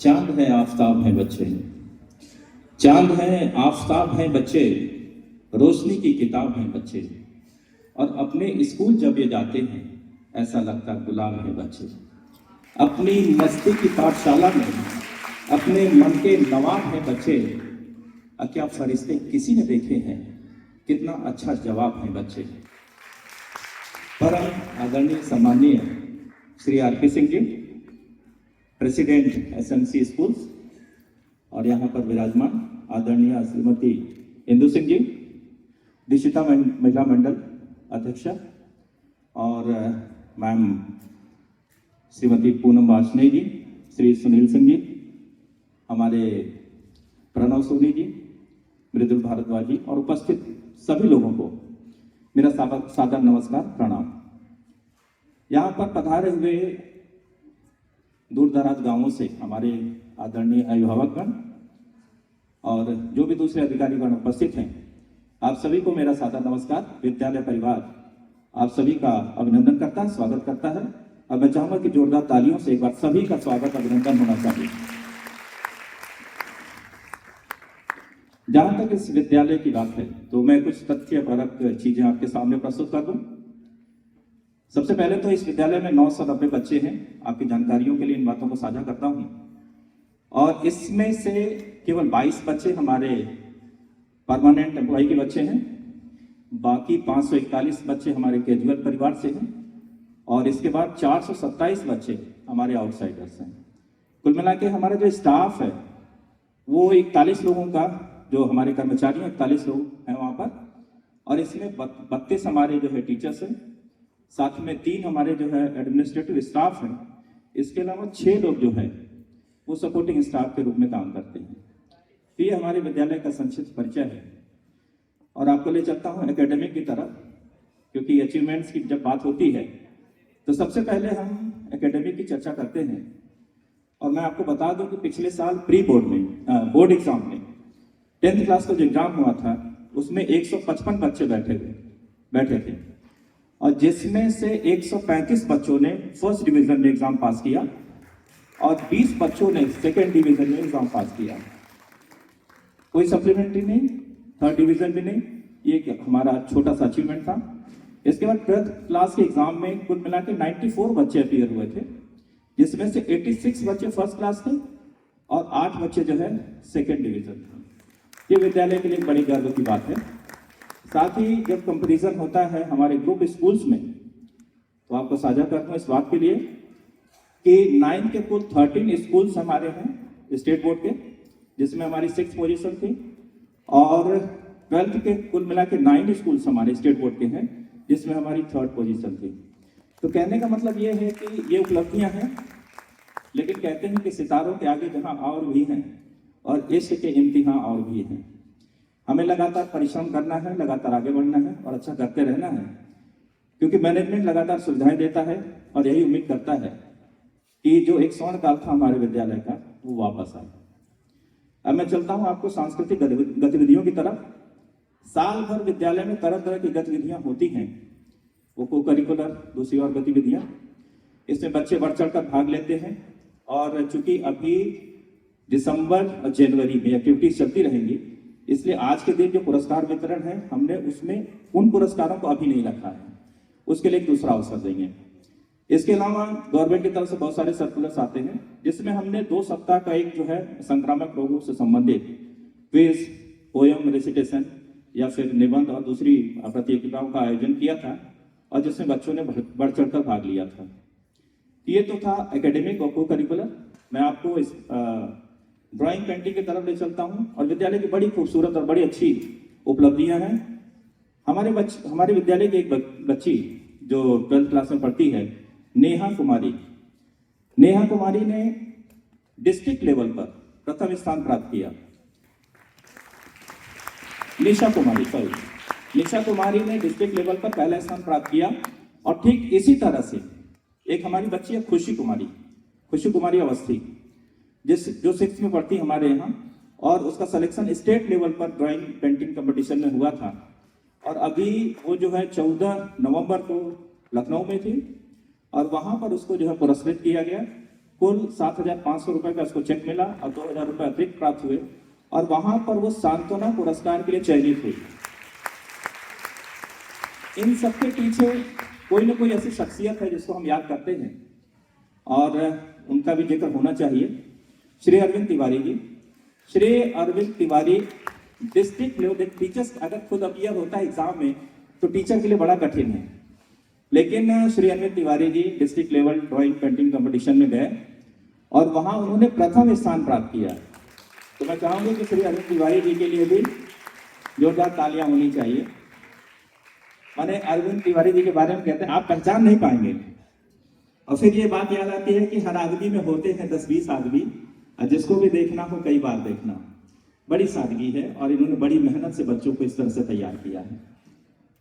चांद है आफताब है बच्चे, चांद है आफताब है बच्चे, रोशनी की किताब है बच्चे। और अपने स्कूल जब ये जाते हैं ऐसा लगता गुलाब है बच्चे। अपनी मस्ती की पाठशाला में अपने मन के नवाब है बच्चे। क्या फरिश्ते किसी ने देखे हैं, कितना अच्छा जवाब है बच्चे। परम आदरणीय सम्माननीय Shri RP Singh ji, president SMC schools, और यहाँ पर विराजमान आदरणीय श्रीमती इंदु सिंह जी, दिशिता महिला मंडल अध्यक्ष, और मैम श्रीमती पूनम वार्ष्णेय जी, श्री सुनील सिंह जी, हमारे प्रणव सोनी जी, मृदुल भारद्वाज जी, और उपस्थित सभी लोगों को मेरा सादर नमस्कार प्रणाम। यहाँ पर पधारे हुए दूर दराज गांवों से हमारे आदरणीय अभिभावकगण और जो भी दूसरे अधिकारीगण उपस्थित हैं, आप सभी को मेरा सादर नमस्कार। विद्यालय परिवार आप सभी का अभिनंदन करता है, स्वागत करता है। और मैं चाहूंगा कि जोरदार तालियों से एक बार सभी का स्वागत अभिनंदन होना चाहिए। जहां तक इस विद्यालय की बात है तो मैं कुछ तथ्यपरक चीजें आपके सामने प्रस्तुत कर दूं। सबसे पहले तो इस विद्यालय में 990 बच्चे हैं। आपकी जानकारियों के लिए इन बातों को साझा करता हूं। और इसमें से केवल 22 बच्चे हमारे परमानेंट एम्प्लॉय के बच्चे हैं, बाकी 541 बच्चे हमारे कैजुअल परिवार से हैं, और इसके बाद 427 बच्चे हमारे आउटसाइडर्स हैं। कुल मिला के हमारा जो स्टाफ है वो 41 लोगों का, जो हमारे कर्मचारी हैं 41 लोग हैं वहाँ पर, और इसमें 32 हमारे जो है टीचर्स हैं, साथ में 3 हमारे जो है एडमिनिस्ट्रेटिव स्टाफ हैं। इसके अलावा 6 लोग जो है वो सपोर्टिंग स्टाफ के रूप में काम करते हैं। तो ये हमारे विद्यालय का संक्षिप्त परिचय है। और आपको ले चलता हूँ एकेडमिक की तरफ, क्योंकि अचीवमेंट्स की जब बात होती है तो सबसे पहले हम एकेडमिक की चर्चा करते हैं। और मैं आपको बता दूं कि पिछले साल प्री बोर्ड में बोर्ड एग्जाम में 10th क्लास का जो एग्जाम हुआ था उसमें 155 बच्चे बैठे थे, और जिसमें से 135 बच्चों ने फर्स्ट डिवीजन में एग्जाम पास किया और 20 बच्चों ने सेकेंड डिवीजन में एग्जाम पास किया। कोई सप्लीमेंट्री नहीं, थर्ड डिवीजन भी नहीं। ये हमारा छोटा सा अचीवमेंट था। इसके बाद 12th क्लास के एग्जाम में कुल मिला के 94 बच्चे अपीयर हुए थे, जिसमें से 86 बच्चे फर्स्ट क्लास थे और 8 बच्चे जो है सेकेंड डिवीजन थे। ये विद्यालय के लिए एक बड़ी गर्व की बात है। साथ ही जब कंपैरिजन होता है हमारे ग्रुप स्कूल्स में, तो आपको साझा करता हूँ इस बात के लिए कि 9 के कुल 13 स्कूल्स हमारे हैं स्टेट बोर्ड के, जिसमें हमारी 6th पोजीशन थी, और 12th के कुल मिला के 9 स्कूल्स हमारे स्टेट बोर्ड के हैं, जिसमें हमारी 3rd पोजीशन थी। तो कहने का मतलब ये है कि ये उपलब्धियां हैं, लेकिन कहते हैं कि सितारों के आगे जहां और भी हैं और इश्क के इम्तिहान और भी हैं। हमें लगातार परिश्रम करना है, लगातार आगे बढ़ना है और अच्छा करते रहना है, क्योंकि मैनेजमेंट लगातार सुविधाएं देता है और यही उम्मीद करता है कि जो एक स्वर्ण काल था हमारे विद्यालय का वो वापस आए। अब मैं चलता हूं आपको सांस्कृतिक गतिविधियों की तरफ। साल भर विद्यालय में तरह तरह की गतिविधियां होती हैं, वो को करिकुलर दूसरी और गतिविधियां, इसमें बच्चे बढ़ चढ़कर भाग लेते हैं। और चूंकि अभी दिसंबर और जनवरी में एक्टिविटीज चलती रहेंगी, इसलिए आज के दिन जो पुरस्कार वितरण है हमने उसमें उन पुरस्कारों को अभी नहीं रखा है, उसके लिए एक दूसरा अवसर देंगे। इसके अलावा गवर्नमेंट की तरफ से बहुत सारे सर्कुलर्स आते हैं, जिसमें हमने 2 सप्ताह का एक जो है संक्रामक रोगों से संबंधित क्विज, पोयम रेसिटेशन या फिर निबंध और दूसरी प्रतियोगिताओं का आयोजन किया था, और जिसमें बच्चों ने बढ़ चढ़कर भाग लिया था। ये तो था एकेडमिक और को करिकुलर। मैं आपको इस ड्राइंग पेंटिंग की तरफ ले चलता हूं, और विद्यालय की बड़ी खूबसूरत और बड़ी अच्छी उपलब्धियां हैं। हमारे विद्यालय की एक बच्ची जो 12th क्लास में पढ़ती है, नेहा कुमारी ने डिस्ट्रिक्ट लेवल पर प्रथम स्थान प्राप्त किया। निशा कुमारी ने डिस्ट्रिक्ट लेवल पर पहला स्थान प्राप्त किया। और ठीक इसी तरह से एक हमारी बच्ची है खुशी कुमारी अवस्थी, जो 6th में पढ़ती है हमारे यहाँ, और उसका सिलेक्शन स्टेट लेवल पर ड्राइंग पेंटिंग कंपटीशन में हुआ था। और अभी वो जो है 14 नवंबर को लखनऊ में थी, और वहां पर उसको जो है पुरस्कृत किया गया। कुल 7,500 रुपए का उसको चेक मिला और 2,000 रुपए अतिरिक्त प्राप्त हुए और वहां पर वो सांत्वना पुरस्कार के लिए चयनित हुई। इन सबके पीछे कोई ना कोई ऐसी शख्सियत है जिसको हम याद करते हैं और उनका भी जिक्र होना चाहिए। Shri Arvind Tiwari ji. Shri Arvind Tiwari district level teachers अगर खुद अपीयर होता है एग्जाम में तो टीचर के लिए बड़ा कठिन है, लेकिन Shri Arvind Tiwari ji district level drawing painting competition में गए और वहां उन्होंने प्रथम स्थान प्राप्त किया। तो मैं चाहूंगी कि श्री अरविंद तिवारी जी के लिए भी जोरदार तालियां होनी चाहिए। मैंने अरविंद तिवारी जी के बारे में कहते हैं आप पहचान नहीं पाएंगे और फिर ये बात याद आती है कि हर आदमी में होते हैं 10-20 आदमी, जिसको भी देखना हो कई बार देखना। बड़ी सादगी है और इन्होंने बड़ी मेहनत से बच्चों को इस तरह से तैयार किया है।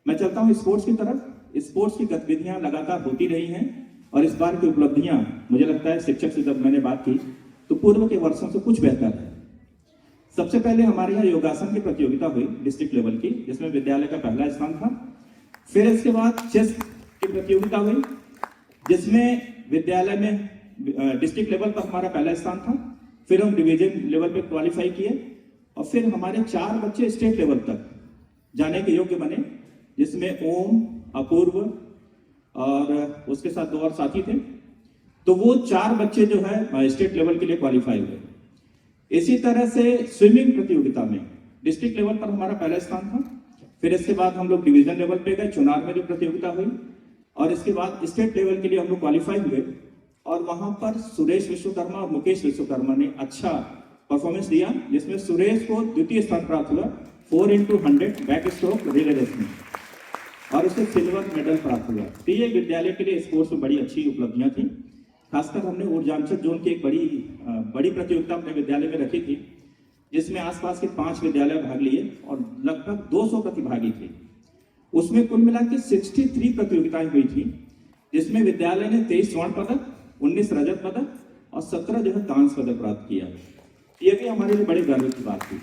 मैं चलता हूँ स्पोर्ट्स की तरफ। स्पोर्ट्स की गतिविधियां लगातार होती रही हैं और इस बार की उपलब्धियां मुझे लगता है शिक्षक से जब मैंने बात की तो पूर्व के वर्षों से कुछ बेहतर है। सबसे पहले हमारे यहाँ योगासन की प्रतियोगिता हुई डिस्ट्रिक्ट लेवल की, जिसमें विद्यालय का पहला स्थान था। फिर इसके बाद चेस की प्रतियोगिता हुई जिसमें विद्यालय में डिस्ट्रिक्ट लेवल पर हमारा पहला स्थान था। फिर हम डिवीजन लेवल पे क्वालिफाई किए और फिर हमारे 4 बच्चे स्टेट लेवल तक जाने के योग्य बने, जिसमें ओम, अपूर्व और उसके साथ 2 और साथी थे। तो वो 4 बच्चे जो है स्टेट लेवल के लिए क्वालिफाई हुए। इसी तरह से स्विमिंग प्रतियोगिता में डिस्ट्रिक्ट लेवल पर हमारा पहला स्थान था। फिर इसके बाद हम लोग डिवीजन लेवल पे गए, चुनार में जो प्रतियोगिता हुई और इसके बाद स्टेट लेवल के लिए हम लोग क्वालिफाई हुए और वहां पर सुरेश विश्वकर्मा और मुकेश विश्वकर्मा ने अच्छा परफॉर्मेंस दिया, जिसमें सुरेश को द्वितीय स्थान प्राप्त हुआ 4x100 back stroke relay race में और उसे सिल्वर मेडल प्राप्त हुआ। तो ये विद्यालय के लिए स्पोर्ट्स में बड़ी अच्छी उपलब्धियां थी। खासकर हमने ऊर्जांचल जोन की एक बड़ी प्रतियोगिता अपने विद्यालय में रखी थी, जिसमें आसपास के 5 विद्यालय भाग लिए और लगभग 200 प्रतिभागी थे। उसमें कुल मिला के 63 प्रतियोगिताएं हुई थी, जिसमें विद्यालय ने 23 स्वर्ण पदक, 19 रजत पदक और 17 जो है कांस्य पदक प्राप्त किया। ये भी हमारे लिए बड़े गर्व की बात थी।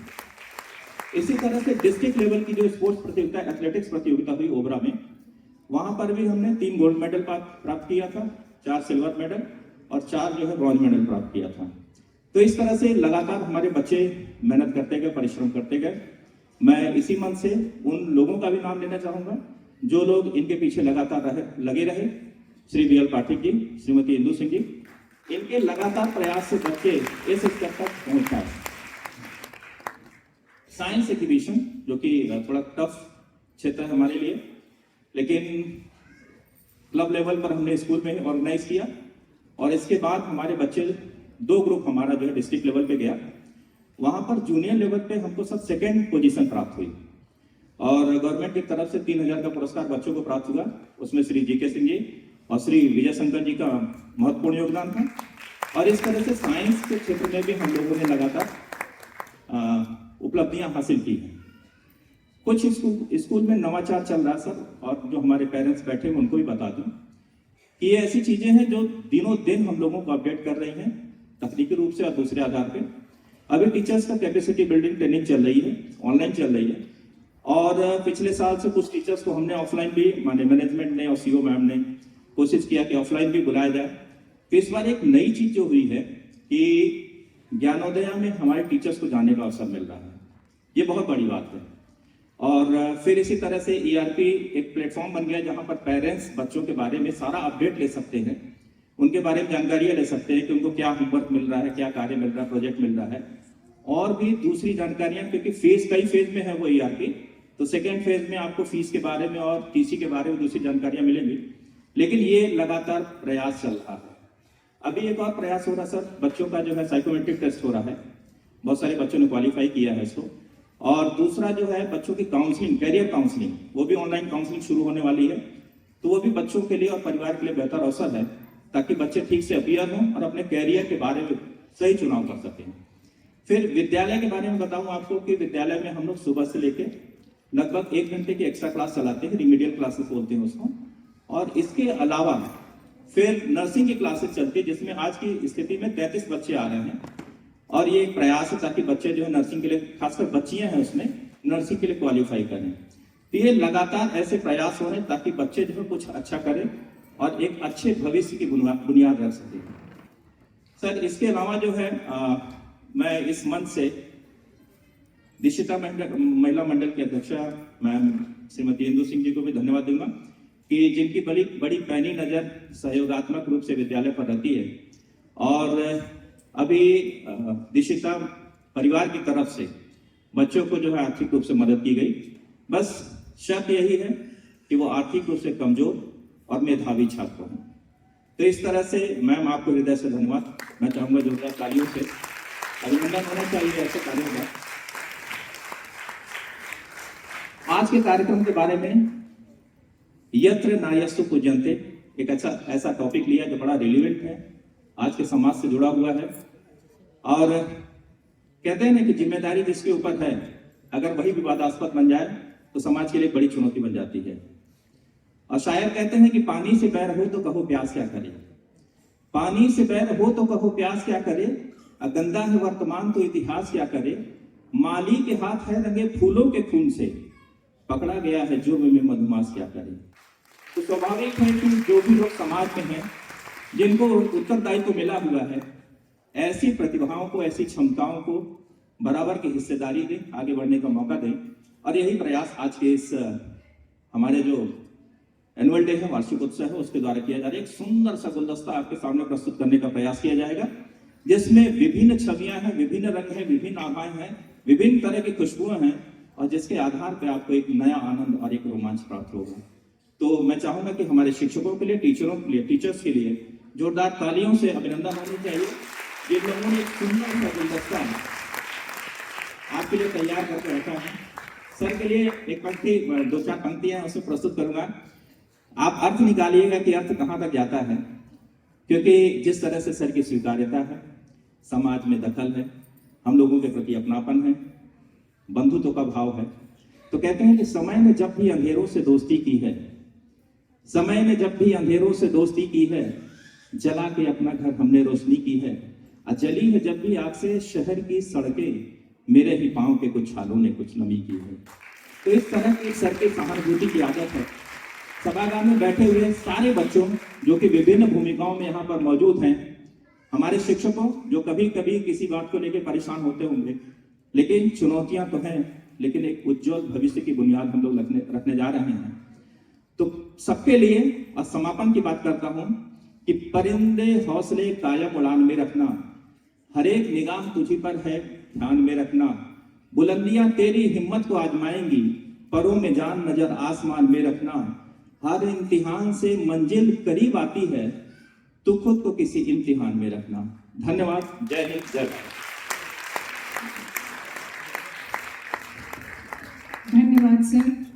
इसी तरह से डिस्ट्रिक्ट लेवल की जो स्पोर्ट्स प्रतियोगिता एथलेटिक्स प्रतियोगिता हुई ओबरा में, वहां पर भी हमने 3 गोल्ड मेडल प्राप्त किया था, 4 सिल्वर मेडल और 4 जो है ब्रॉन्ज मेडल प्राप्त किया था। तो इस तरह से लगातार हमारे बच्चे मेहनत करते गए, परिश्रम करते गए। मैं इसी मन से उन लोगों का भी नाम लेना चाहूंगा जो लोग इनके पीछे लगातार लगे रहे। श्री बीएल पाठक जी, श्रीमती इंदु सिंह जी, इनके लगातार प्रयास से बच्चे इस स्तर तक पहुंच पाए। साइंस एग्जीबिशन जो कि थोड़ा टफ क्षेत्र है हमारे लिए, लेकिन क्लब लेवल पर हमने स्कूल में ऑर्गेनाइज किया और इसके बाद हमारे बच्चे 2 ग्रुप हमारा जो है डिस्ट्रिक्ट लेवल पे गया। वहां पर जूनियर लेवल पे हमको सब 2nd पोजीशन प्राप्त हुई और गवर्नमेंट की तरफ से 3,000 का पुरस्कार बच्चों को प्राप्त हुआ। उसमें श्री जीके सिंह जी और श्री विजय शंकर जी का महत्वपूर्ण योगदान था। और इस तरह से साइंस के क्षेत्र में भी हम लोगों ने लगातार उपलब्धियां हासिल की हैं। कुछ स्कूल में नवाचार चल रहा है सर, और जो हमारे पेरेंट्स बैठे हैं उनको भी बता दूं कि ये ऐसी चीजें हैं जो दिनों दिन हम लोगों को अपडेट कर रही हैं तकनीकी रूप से और दूसरे आधार पे। अभी टीचर्स का कैपेसिटी बिल्डिंग ट्रेनिंग चल रही है, ऑनलाइन चल रही है और पिछले साल से कुछ टीचर्स को हमने ऑफलाइन भी मैनेजमेंट ने और सीओ मैम ने कोशिश किया कि ऑफलाइन भी बुलाया जाए। तो इस बार एक नई चीज जो हुई है कि ज्ञानोदया में हमारे टीचर्स को जाने का अवसर मिल रहा है। ये बहुत बड़ी बात है। और फिर इसी तरह से ERP एक प्लेटफॉर्म बन गया जहां पर पेरेंट्स बच्चों के बारे में सारा अपडेट ले सकते हैं, उनके बारे में जानकारियां ले सकते हैं कि उनको क्या होमवर्क मिल रहा है, क्या कार्य मिल रहा है, प्रोजेक्ट मिल रहा है और भी दूसरी जानकारियां। क्योंकि कई फेज में है वो ERP, तो 2nd फेज में आपको फीस के बारे में और TC के बारे में दूसरी जानकारियां मिलेंगी। लेकिन ये लगातार प्रयास चल रहा है। अभी एक और प्रयास हो रहा है सर, बच्चों का जो है साइकोमेट्रिक टेस्ट हो रहा है, बहुत सारे बच्चों ने क्वालिफाई किया है इसको। और दूसरा जो है बच्चों की काउंसलिंग, कैरियर काउंसलिंग, वो भी ऑनलाइन काउंसलिंग शुरू होने वाली है। तो वो भी बच्चों के लिए और परिवार के लिए बेहतर अवसर है ताकि बच्चे ठीक से अपीयर हों और अपने कैरियर के बारे में सही चुनाव कर सकें। फिर विद्यालय के बारे में बताऊं आपको कि विद्यालय में हम लोग सुबह से लेके लगभग 1 घंटे की एक्स्ट्रा क्लास चलाते हैं, रिमीडियल क्लासेस बोलते हैं उसको। और इसके अलावा फिर नर्सिंग की क्लासेस चलती है, जिसमें आज की स्थिति में 33 बच्चे आ रहे हैं। और ये एक प्रयास है ताकि बच्चे जो है नर्सिंग के लिए, खासकर बच्चियां हैं उसमें, नर्सिंग के लिए क्वालिफाई करें। तो ये लगातार ऐसे प्रयास हो रहे हैं ताकि बच्चे जो है कुछ अच्छा करें और एक अच्छे भविष्य की बुनियाद रख सकें। सर इसके अलावा जो है मैं इस मंच से दिशिता महिला मंडल की अध्यक्षा मैम श्रीमती इंदु सिंह जी को भी धन्यवाद दूंगा कि जिनकी बड़ी बड़ी पैनी नजर सहयोगात्मक रूप से विद्यालय पर रहती है। और अभी दिशिता परिवार की तरफ से बच्चों को जो है आर्थिक रूप से मदद की गई। बस शर्त यही है कि वो आर्थिक रूप से कमजोर और मेधावी छात्र हों। तो इस तरह से मैम आपको हृदय से धन्यवाद। मैं चाहूंगा जोरदार तालियों से अभिनंदन होना चाहिए ऐसे कार्यों का। आज के कार्यक्रम के बारे में यत्र नायस्तु पूज्यन्ते एक अच्छा ऐसा टॉपिक लिया जो बड़ा रिलेवेंट है, आज के समाज से जुड़ा हुआ है। और कहते हैं ना कि जिम्मेदारी जिसके ऊपर है अगर वही विवादास्पद बन जाए तो समाज के लिए बड़ी चुनौती बन जाती है। और शायर कहते हैं कि पानी से बैर हो तो कहो प्यास क्या करे, पानी से बैर हो तो कहो प्यास क्या करे, गंदा है वर्तमान तो इतिहास क्या करे, माली के हाथ है रंगे फूलों के खून से, पकड़ा गया है जुर्म में मधुमास क्या करे। तो स्वाभाविक है कि जो भी लोग समाज में हैं जिनको उत्तरदायित्व मिला हुआ है, ऐसी प्रतिभाओं को ऐसी क्षमताओं को बराबर की हिस्सेदारी दें, आगे बढ़ने का मौका दें। और यही प्रयास आज के इस हमारे जो एनुअल डे है, वार्षिक उत्सव है, उसके द्वारा किया जा रहा है। एक सुंदर सा गुलदस्ता आपके सामने प्रस्तुत करने का प्रयास किया जाएगा जिसमें विभिन्न छवियां हैं, विभिन्न रंग हैं, विभिन्न आभाएं हैं, विभिन्न तरह की खुशबुएं हैं और जिसके आधार पर आपको एक नया आनंद और एक रोमांच प्राप्त होगा। तो मैं चाहूंगा कि हमारे शिक्षकों के लिए, टीचरों के लिए, टीचर्स के लिए जोरदार तालियों से अभिनंदन होनी चाहिए। जिन लोगों ने एक सुंदर सा गुलदस्ता आपके लिए तैयार करके रखा है। सर के लिए एक पंक्ति, 2-4 पंक्तियां उसे प्रस्तुत करूंगा। आप अर्थ निकालिएगा कि अर्थ कहां तक जाता है, क्योंकि जिस तरह से सर की स्वीकार्यता है, समाज में दखल है, हम लोगों के प्रति अपनापन है, बंधुत्व का भाव है। तो कहते हैं कि समय ने जब भी अंधेरों से दोस्ती की है, समय ने जब भी अंधेरों से दोस्ती की है, जला के अपना घर हमने रोशनी की है, जली है जब भी आग से शहर की सड़कें, मेरे ही पांव के कुछ छालों ने कुछ नमी की है। तो इस तरह की सर की सहानुभूति की आदत है। सभागार में बैठे हुए सारे बच्चों जो कि विभिन्न भूमिकाओं में यहाँ पर मौजूद हैं, हमारे शिक्षकों जो कभी कभी किसी बात को लेकर परेशान होते होंगे, लेकिन चुनौतियां तो हैं, लेकिन एक उज्जवल भविष्य की बुनियाद हम लोग रखने जा रहे हैं। तो सबके लिए और समापन की बात करता हूं कि परिंदे हौसले कायम उड़ान में रखना, हर एक निगाह तुझी पर है ध्यान में रखना, बुलंदियां तेरी हिम्मत को आजमाएंगी, परों में जान नजर आसमान में रखना, हर इम्तिहान से मंजिल करीब आती है, तू खुद को किसी इम्तिहान में रखना। धन्यवाद। जय हिंद, जय भारत। धन्यवाद सर।